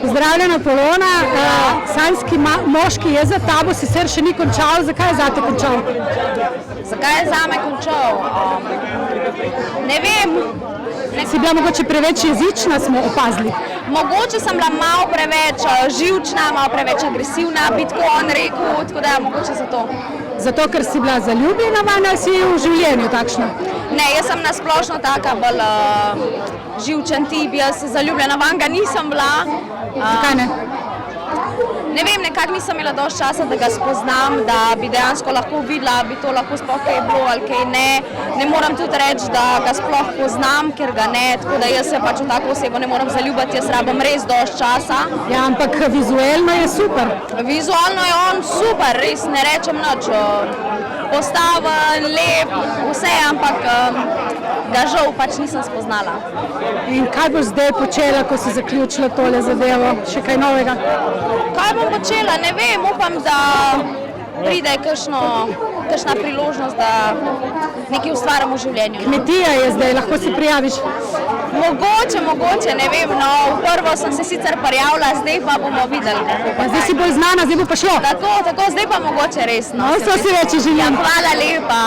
Pozdravljena Polona, sanjski moški je za tabo, sicer še ni končal, zakaj je zate končal? Zakaj je zame končal? Ne vem. Si bila mogoče preveč jezična, smo opazili? Mogoče sem bila malo preveč živčna, malo preveč agresivna, bi tako on rekel, tako da mogoče zato. Zato, ker si bila zaljubljena vanj ali si v življenju takšna? Ne, jaz sem nasplošno taka bolj živčen tip, jaz zaljubljena vanga nisem bila. Zakaj ne? Ne vem, nekako nisem imela dosti časa, da ga spoznam, da bi dejansko lahko videla, bi to lahko sploh kaj bilo ali kaj ne. Ne moram tudi reči, da ga sploh poznam, ker ga ne, tako da jaz se pač v tako osebo ne moram zaljubiti, jaz rabim res dosti časa. Ja, ampak vizualno je super. Vizualno je on super, res ne rečem nič. Postaven, lep, vse, ampak ga žal pač nisem spoznala. In kaj boš zdaj počela, ko si zaključila tole zadevo? Še kaj novega? Kaj bom počela? Ne vem, upam, da pride kakšna priložnost, da nekaj ustvarim v življenju. Kmetija je zdaj, lahko se prijaviš? Mogoče, ne vem, no, v prvo sem se sicer prijavila, zdaj pa bomo videli. Zdaj si bolj znana, zdaj bo pa šlo? Tako, zdaj pa mogoče res. No, vse si reči želim. Ja, hvala lepa.